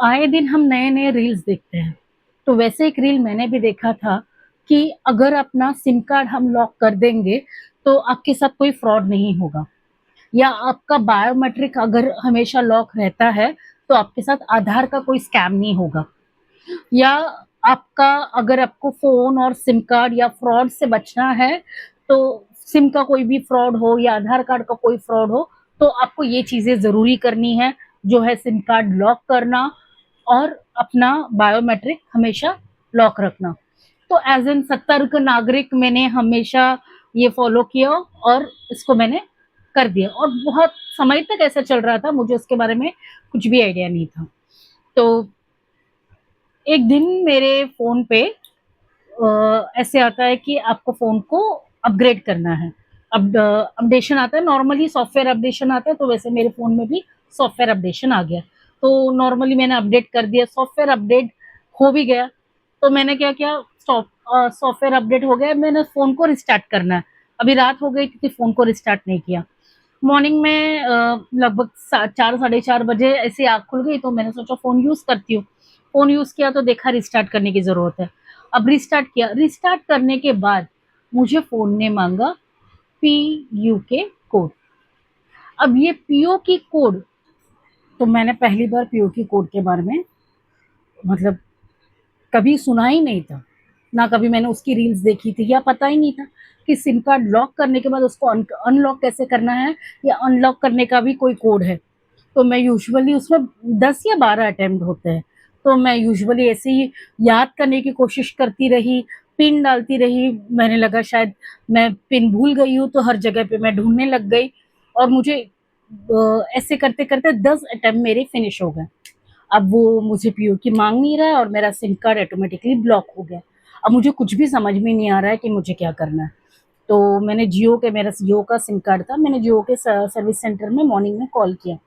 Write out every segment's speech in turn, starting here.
आए दिन हम नए-नए रील्स देखते हैं। तो वैसे एक रील मैंने भी देखा था कि अगर अपना सिम कार्ड हम लॉक कर देंगे, तो आपके साथ कोई फ्रॉड नहीं होगा या आपका बायोमेट्रिक अगर हमेशा लॉक रहता है, तो आपके साथ आधार का कोई स्कैम नहीं होगा। या आपका अगर आपको फ़ोन और सिम कार्ड या फ्रॉड से बचना है, तो सिम का कोई भी फ्रॉड हो या आधार कार्ड का कोई फ्रॉड हो, तो आपको ये चीज़ें ज़रूरी करनी है, जो है सिम कार्ड लॉक करना और अपना बायोमेट्रिक हमेशा लॉक रखना। तो एज़ एन सतर्क नागरिक मैंने हमेशा ये फ़ॉलो किया और इसको मैंने कर दिया और बहुत समय तक ऐसा चल रहा था, मुझे उसके बारे में कुछ भी आइडिया नहीं था। तो एक दिन मेरे फ़ोन पे ऐसे आता है कि आपको फ़ोन को अपग्रेड करना है। अपडेशन आता है, नॉर्मली सॉफ्टवेयर अपडेशन आता है, तो वैसे मेरे फ़ोन में भी सॉफ्टवेयर अपडेशन आ गया। तो नॉर्मली मैंने अपडेट कर दिया, सॉफ्टवेयर अपडेट हो भी गया। तो मैंने क्या किया, सॉफ्टवेयर अपडेट हो गया, मैंने फ़ोन को रिस्टार्ट करना है। अभी रात हो गई थी, फ़ोन को रिस्टार्ट नहीं किया। मॉर्निंग में लगभग 4 साढ़े 4 बजे ऐसे आँख खुल गई, तो मैंने सोचा फ़ोन यूज़ करती हूँ। फ़ोन यूज़ किया तो देखा रिस्टार्ट करने की ज़रूरत है। अब रिस्टार्ट किया, रिस्टार्ट करने के बाद मुझे फ़ोन ने माँगा पीयूके कोड। अब ये पीओके कोड, तो मैंने पहली बार पीओके कोड के बारे में मतलब कभी सुना ही नहीं था। ना कभी मैंने उसकी रील्स देखी थी या पता ही नहीं था कि सिम कार्ड लॉक करने के बाद उसको अनलॉक कैसे करना है या अनलॉक करने का भी कोई कोड है। तो मैं यूजुअली उसमें 10 या 12 अटेम्प्ट होते हैं। तो मैं यूजुअली ऐसे ही याद करने की कोशिश करती रही, पिन डालती रही। मैंने लगा शायद मैं पिन भूल गई हूँ, तो हर जगह पे मैं ढूँढने लग गई और मुझे ऐसे करते-करते 10 अटेम्प्ट मेरे फिनिश हो गए। अब वो मुझे पीओ की माँग नहीं रहा है और मेरा सिम कार्ड ऑटोमेटिकली ब्लॉक हो गया। अब मुझे कुछ भी समझ में नहीं आ रहा है कि मुझे क्या करना है। तो मैंने मेरा जियो का सिम कार्ड था, मैंने जियो के सर्विस सेंटर में मॉर्निंग में कॉल किया।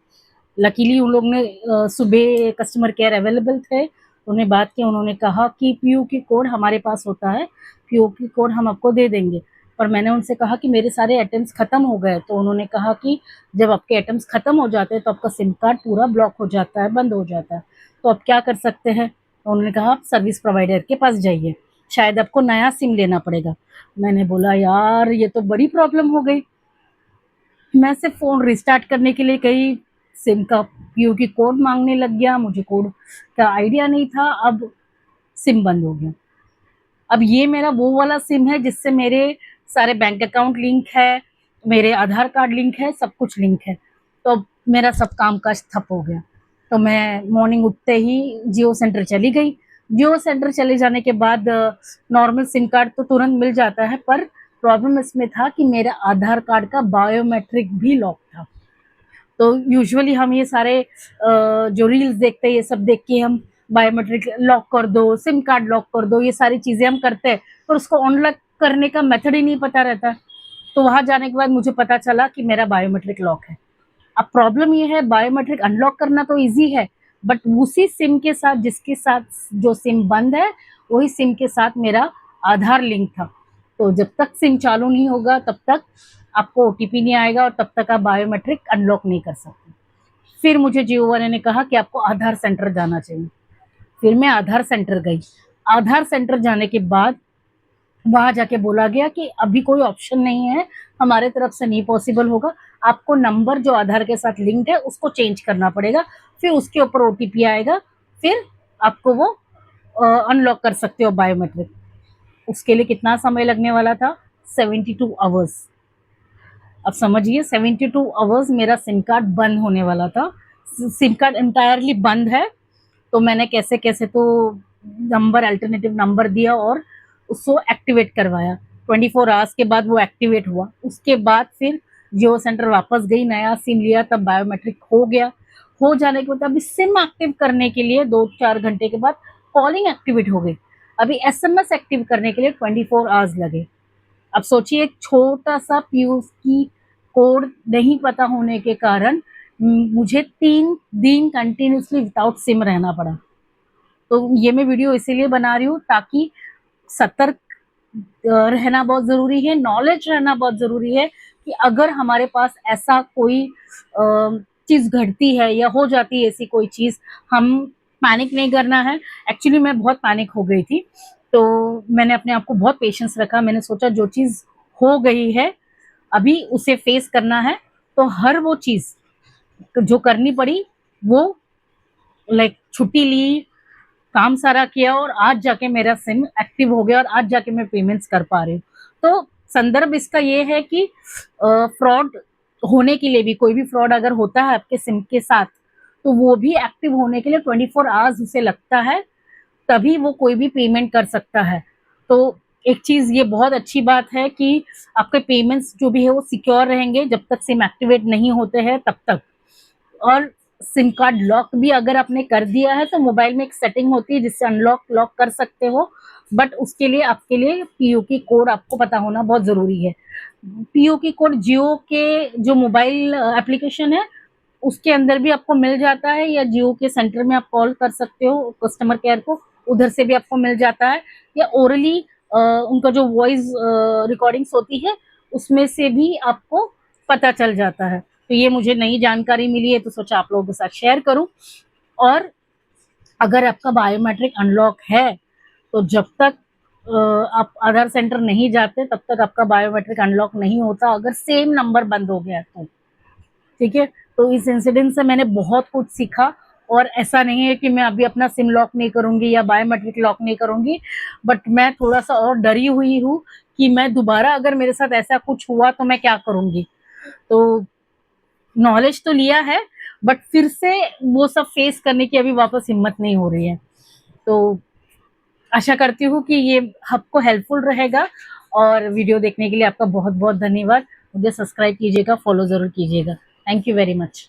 लकीली उन लोग ने सुबह कस्टमर केयर अवेलेबल थे, उन्हें बात की, उन्होंने कहा कि पीओके कोड हमारे पास होता है, पीओके कोड हम आपको दे देंगे। पर मैंने उनसे कहा कि मेरे सारे अटेम्प्ट्स खत्म हो गए, तो उन्होंने कहा कि जब आपके अटेम्प्ट्स खत्म हो जाते हैं, तो आपका सिम कार्ड पूरा ब्लॉक हो जाता है, बंद हो जाता है। तो आप क्या कर सकते हैं? तो उन्होंने कहा आप सर्विस प्रोवाइडर के पास जाइए, शायद आपको नया सिम लेना पड़ेगा। मैंने बोला यार ये तो बड़ी प्रॉब्लम हो गई। मैं सिर्फ़ फ़ोन रिस्टार्ट करने के लिए गई, सिम का पीओके कोड माँगने लग गया, मुझे कोड का आइडिया नहीं था, अब सिम बंद हो गया। अब ये मेरा वो वाला सिम है जिससे मेरे सारे बैंक अकाउंट लिंक है, मेरे आधार कार्ड लिंक है, सब कुछ लिंक है। तो अब मेरा सब काम-काज ठप हो गया। तो मैं मॉर्निंग उठते ही जियो सेंटर चली गई। जियो सेंटर चले जाने के बाद नॉर्मल सिम कार्ड तो तुरंत मिल जाता है, पर प्रॉब्लम इसमें था कि मेरा आधार कार्ड का बायोमेट्रिक भी लॉक था। तो यूजुअली हम ये सारे जो रील्स देखते हैं, ये सब देख के हम बायोमेट्रिक लॉक कर दो, सिम कार्ड लॉक कर दो, ये सारी चीज़ें हम करते हैं, पर उसको अनलॉक करने का मेथड ही नहीं पता रहता है। तो वहाँ जाने के बाद मुझे पता चला कि मेरा बायोमेट्रिक लॉक है। अब प्रॉब्लम ये है, बायोमेट्रिक अनलॉक करना तो ईज़ी है, बट उसी सिम के साथ जिसके साथ जो सिम बंद है, वही सिम के साथ मेरा आधार लिंक था। तो जब तक सिम चालू नहीं होगा, तब तक आपको ओटीपी नहीं आएगा और तब तक आप बायोमेट्रिक अनलॉक नहीं कर सकते। फिर मुझे जियो वाले ने कहा कि आपको आधार सेंटर जाना चाहिए। फिर मैं आधार सेंटर गई। आधार सेंटर जाने के बाद वहाँ जाके बोला गया कि अभी कोई ऑप्शन नहीं है, हमारे तरफ से नहीं पॉसिबल होगा, आपको नंबर जो आधार के साथ लिंक्ड है उसको चेंज करना पड़ेगा, फिर उसके ऊपर ओटीपी आएगा, फिर आपको वो अनलॉक कर सकते हो बायोमेट्रिक। उसके लिए कितना समय लगने वाला था? 72 आवर्स। अब समझिए 72 आवर्स मेरा सिम कार्ड बंद होने वाला था। सिम कार्ड एंटायरली बंद है, तो मैंने कैसे-कैसे तो नंबर अल्टरनेटिव नंबर दिया और उसको एक्टिवेट करवाया। 24 आवर्स के बाद वो एक्टिवेट हुआ। उसके बाद फिर जियो सेंटर वापस गई, नया सिम लिया, तब बायोमेट्रिक हो गया। हो जाने के बाद अभी सिम एक्टिव करने के लिए 2-4 घंटे के बाद कॉलिंग एक्टिवेट हो गई। अभी एसएमएस एक्टिव करने के लिए 24 आवर्स लगे। अब सोचिए एक छोटा-सा पीयूष की कोड नहीं पता होने के कारण मुझे 3 दिन कंटिन्यूअसली विदाउट सिम रहना पड़ा। तो ये मैं वीडियो इसीलिए बना रही हूँ ताकि सतर्क रहना बहुत ज़रूरी है, नॉलेज रहना बहुत ज़रूरी है कि अगर हमारे पास ऐसा कोई चीज़ घटती है या हो जाती है ऐसी कोई चीज़, हम पैनिक नहीं करना है। एक्चुअली मैं बहुत पैनिक हो गई थी, तो मैंने अपने आप को बहुत पेशेंस रखा। मैंने सोचा जो चीज़ हो गई है अभी उसे फेस करना है, तो हर वो चीज़ जो करनी पड़ी वो लाइक छुट्टी ली, काम सारा किया और आज जाके मेरा सिम एक्टिव हो गया और आज जाके मैं पेमेंट्स कर पा रही हूँ। तो संदर्भ इसका ये है कि फ्रॉड होने के लिए भी, कोई भी फ्रॉड अगर होता है आपके सिम के साथ, तो वो भी एक्टिव होने के लिए 24 आवर्स उसे लगता है, तभी वो कोई भी पेमेंट कर सकता है। तो एक चीज़ ये बहुत अच्छी बात है कि आपके पेमेंट्स जो भी है वो सिक्योर रहेंगे जब तक सिम एक्टिवेट नहीं होते हैं तब तक। और सिम कार्ड लॉक भी अगर आपने कर दिया है तो मोबाइल में एक सेटिंग होती है जिससे अनलॉक लॉक कर सकते हो, बट उसके लिए आपके लिए पीओके कोड आपको पता होना बहुत ज़रूरी है। पीओके कोड जियो के जो मोबाइल एप्लीकेशन है उसके अंदर भी आपको मिल जाता है, या जियो के सेंटर में आप कॉल कर सकते हो कस्टमर केयर को, उधर से भी आपको मिल जाता है, या ओरली उनका जो वॉइस रिकॉर्डिंग्स होती है उसमें से भी आपको पता चल जाता है। तो ये मुझे नई जानकारी मिली है तो सोचा आप लोगों के साथ शेयर करूं। और अगर आपका बायोमेट्रिक अनलॉक है तो जब तक आप आधार सेंटर नहीं जाते तब तक आपका बायोमेट्रिक अनलॉक नहीं होता, अगर सेम नंबर बंद हो गया तो। ठीक है, तो इस इंसिडेंट से मैंने बहुत कुछ सीखा। और ऐसा नहीं है कि मैं अभी अपना सिम लॉक नहीं करूंगी या बायोमेट्रिक लॉक नहीं करूंगी, बट मैं थोड़ा सा और डरी हुई हूँ कि मैं दोबारा अगर मेरे साथ ऐसा कुछ हुआ तो मैं क्या करूंगी। तो नॉलेज तो लिया है, बट फिर से वो सब फेस करने की अभी वापस हिम्मत नहीं हो रही है। तो आशा करती हूँ कि ये आपको हेल्पफुल रहेगा। और वीडियो देखने के लिए आपका बहुत बहुत धन्यवाद। मुझे सब्सक्राइब कीजिएगा, फॉलो जरूर कीजिएगा। Thank you very much.